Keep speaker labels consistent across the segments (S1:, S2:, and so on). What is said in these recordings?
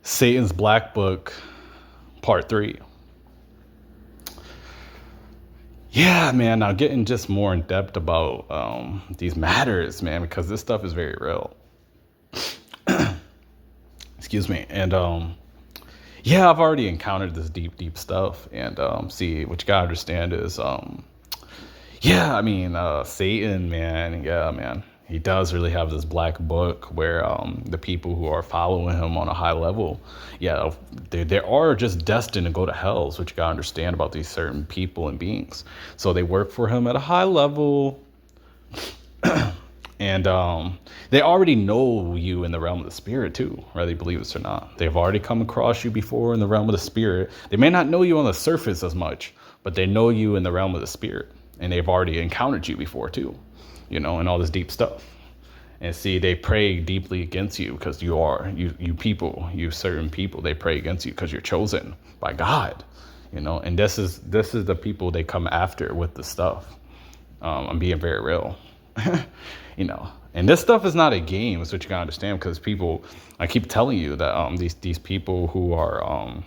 S1: Satan's Black Book, Part 3. Yeah, man, now getting just more in depth about these matters, man, because this stuff is very real. Excuse me. And yeah, I've already encountered this deep stuff. And see, what you gotta understand is, Satan, man, yeah, man. He does really have this black book where the people who are following him on a high level, yeah, they are just destined to go to hell. Is what you gotta understand about these certain people and beings. So they work for him at a high level, and they already know you in the realm of the spirit too, whether you believe this or not. They've already come across you before in the realm of the spirit. They may not know you on the surface as much, but they know you in the realm of the spirit, and they've already encountered you before too. And all this deep stuff. And see, they pray deeply against you because you certain people, they pray against you because you're chosen by God, and this is the people they come after with the stuff. I'm being very real, and this stuff is not a game. Is what you gotta understand, because I keep telling you that these people who are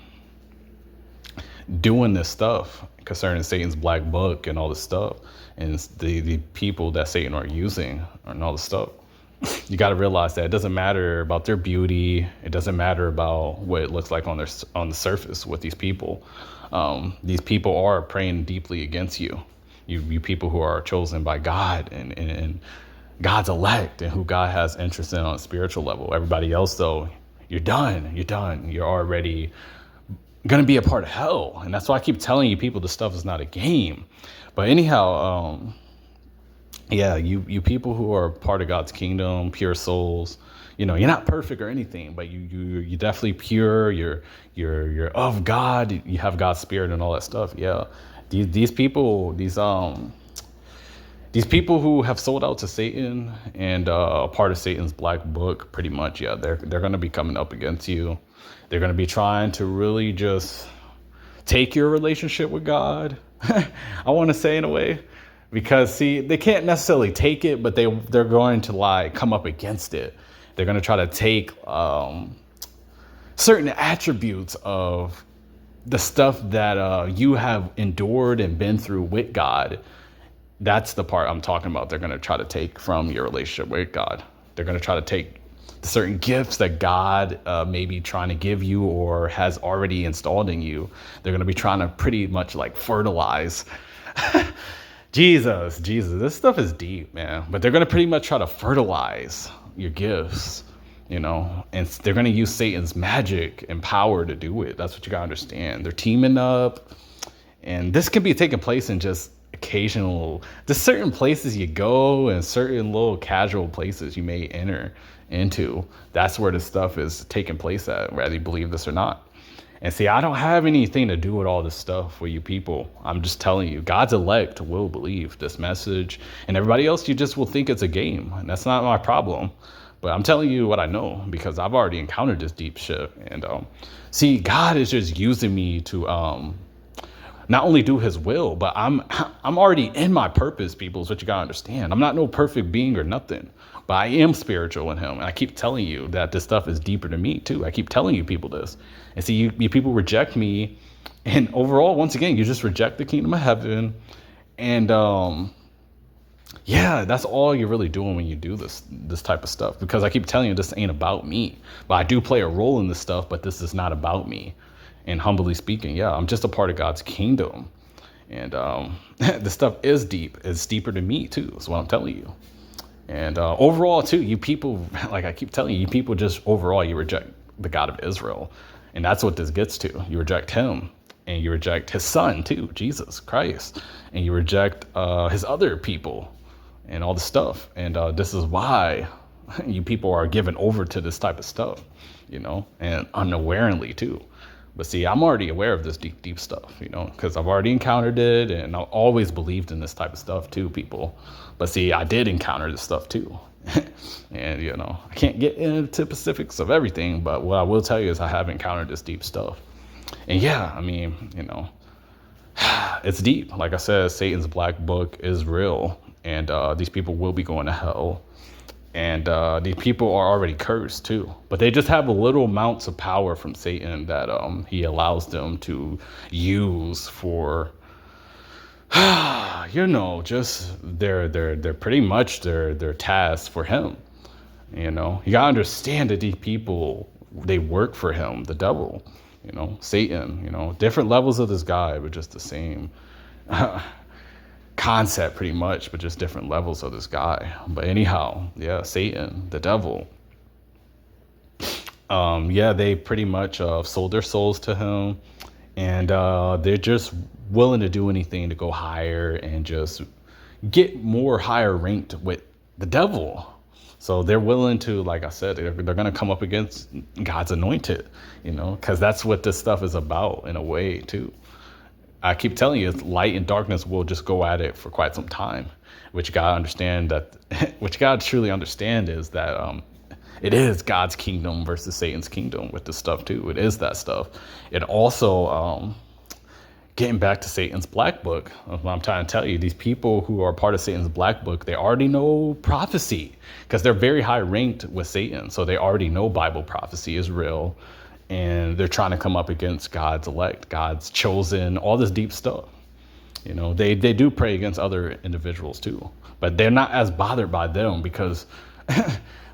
S1: doing this stuff concerning Satan's black book and all this stuff, and the people that Satan are using and all this stuff, you got to realize that it doesn't matter about their beauty. It doesn't matter about what it looks like on the surface with these people. These people are praying deeply against you. You people who are chosen by God and God's elect, and who God has interest in on a spiritual level. Everybody else, though, you're done. You're already going to be a part of hell. And that's why I keep telling you people this stuff is not a game. But anyhow, yeah, you people who are part of God's kingdom, pure souls, you're not perfect or anything, but you're definitely pure. You're of God. You have God's spirit and all that stuff. Yeah, these people who have sold out to Satan and a part of Satan's black book, pretty much, yeah, they're going to be coming up against you. They're going to be trying to really just take your relationship with God. I want to say, in a way, because see, they can't necessarily take it, but they're going to come up against it. They're going to try to take certain attributes of the stuff that you have endured and been through with God. That's the part I'm talking about. They're going to try to take from your relationship with God. They're going to try to take certain gifts that God may be trying to give you or has already installed in you. They're going to be trying to pretty much fertilize. Jesus, this stuff is deep, man. But they're going to pretty much try to fertilize your gifts, and they're going to use Satan's magic and power to do it. That's what you got to understand. They're teaming up, and this can be taking place in just there's certain places you go and certain little casual places you may enter into. That's where this stuff is taking place at, whether you believe this or not. And see, I don't have anything to do with all this stuff with you people. I'm just telling you, God's elect will believe this message, and everybody else, you just will think it's a game, and that's not my problem. But I'm telling you what I know, because I've already encountered this deep shit. And see, God is just using me to not only do his will, but I'm already in my purpose, people, is what you gotta understand. I'm not no perfect being or nothing, but I am spiritual in him. And I keep telling you that this stuff is deeper than me too. I keep telling you people this. And see, you people reject me. And overall, once again, you just reject the kingdom of heaven. And yeah, that's all you're really doing when you do this type of stuff. Because I keep telling you, this ain't about me. But I do play a role in this stuff, but this is not about me. And humbly speaking, yeah, I'm just a part of God's kingdom. And this stuff is deep. It's deeper than me too, is what I'm telling you. And overall too, you people, like I keep telling you, you people just overall, you reject the God of Israel. And that's what this gets to. You reject him, and you reject his son too, Jesus Christ. And you reject his other people and all the stuff. And this is why you people are given over to this type of stuff, and unawarely too. But see, I'm already aware of this deep stuff, because I've already encountered it, and I've always believed in this type of stuff too, people. But see, I did encounter this stuff too. And, I can't get into specifics of everything, but what I will tell you is I have encountered this deep stuff. And yeah, I mean, it's deep. Like I said, Satan's black book is real, and these people will be going to hell. And these people are already cursed too, but they just have little amounts of power from Satan that he allows them to use for, just they're pretty much their tasks for him. You gotta understand that these people, they work for him, the devil, Satan. Different levels of this guy, but just the same concept pretty much, but just different levels of this guy. But anyhow, yeah, Satan, the devil. They pretty much sold their souls to him, and they're just willing to do anything to go higher and just get more higher ranked with the devil. So they're willing to, like I said, they're going to come up against God's anointed, because that's what this stuff is about in a way too. I keep telling you, light and darkness will just go at it for quite some time, which you gotta truly understand is that it is God's kingdom versus Satan's kingdom with this stuff too. It is that stuff. It also, getting back to Satan's black book, I'm trying to tell you, these people who are part of Satan's black book, they already know prophecy because they're very high ranked with Satan. So they already know Bible prophecy is real. And they're trying to come up against God's elect, God's chosen, all this deep stuff. They do pray against other individuals too, but they're not as bothered by them because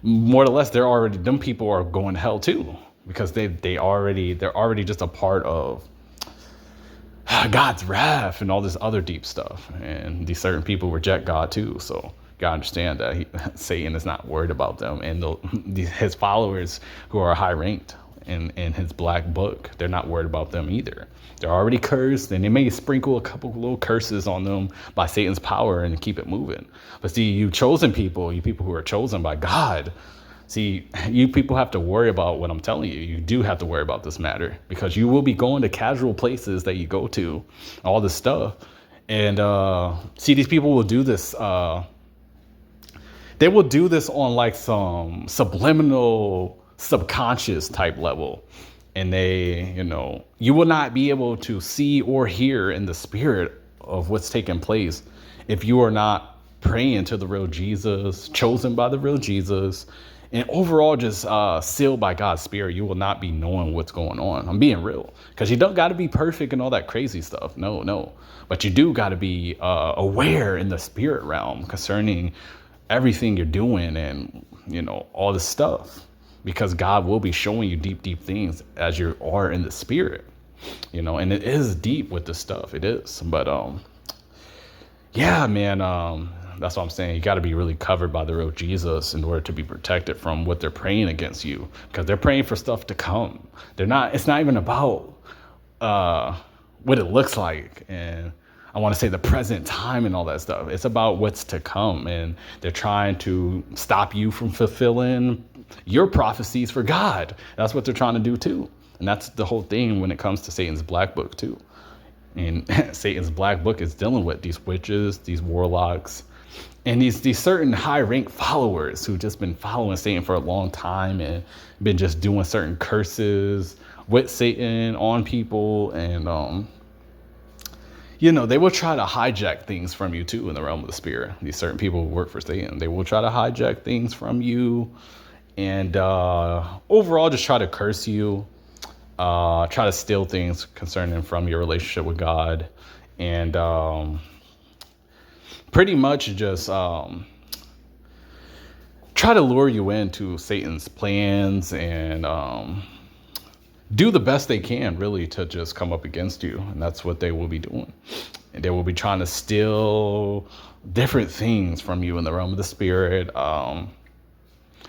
S1: more or less them people are going to hell too, because they're already just a part of God's wrath and all this other deep stuff. And these certain people reject God too. So you gotta understand that Satan is not worried about them, and his followers who are high ranked in his black book, they're not worried about them either. They're already cursed, and they may sprinkle a couple little curses on them by Satan's power and keep it moving. But see, you chosen people, you people who are chosen by God, see, you people have to worry about what I'm telling you. You do have to worry about this matter, because you will be going to casual places that you go to, all this stuff. And see, these people will do this. They will do this on like some subliminal, subconscious type level, and you will not be able to see or hear in the spirit of what's taking place if you are not praying to the real Jesus, chosen by the real Jesus, and overall just sealed by God's spirit. You will not be knowing what's going on. I'm being real, because you don't got to be perfect and all that crazy stuff. No, but you do got to be aware in the spirit realm concerning everything you're doing and all this stuff. Because God will be showing you deep things as you are in the spirit, and it is deep with this stuff. It is. But, that's what I'm saying. You got to be really covered by the real Jesus in order to be protected from what they're praying against you, because they're praying for stuff to come. It's not even about, what it looks like. And I want to say the present time and all that stuff. It's about what's to come. And they're trying to stop you from fulfilling your prophecies for God. That's what they're trying to do too. And that's the whole thing when it comes to Satan's black book too. And Satan's black book is dealing with these witches, these warlocks, and these certain high rank followers who've just been following Satan for a long time and been just doing certain curses with Satan on people. And they will try to hijack things from you too in the realm of the spirit. These certain people who work for Satan, they will try to hijack things from you. And overall, just try to curse you, try to steal things concerning from your relationship with God, and pretty much just try to lure you into Satan's plans and do the best they can, really, to just come up against you. And that's what they will be doing. And they will be trying to steal different things from you in the realm of the spirit.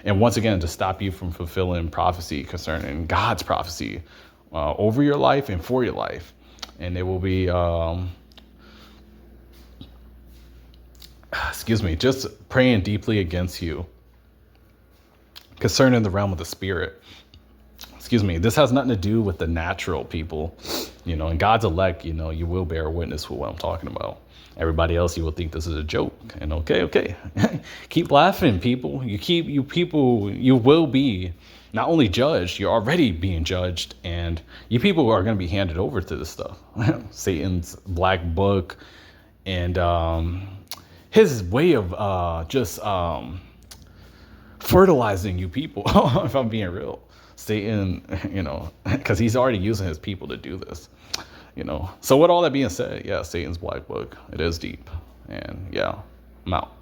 S1: And once again, to stop you from fulfilling prophecy concerning God's prophecy over your life and for your life. And they will be, just praying deeply against you concerning the realm of the spirit. This has nothing to do with the natural people, and God's elect, you will bear witness with what I'm talking about. Everybody else, you will think this is a joke. And okay. Keep laughing, people. You will be not only judged, you're already being judged. And you people are going to be handed over to this stuff. Satan's black book and his way of fertilizing you people, if I'm being real. Satan, because he's already using his people to do this, So with all that being said, yeah, Satan's Black Book, it is deep. And yeah, I'm out.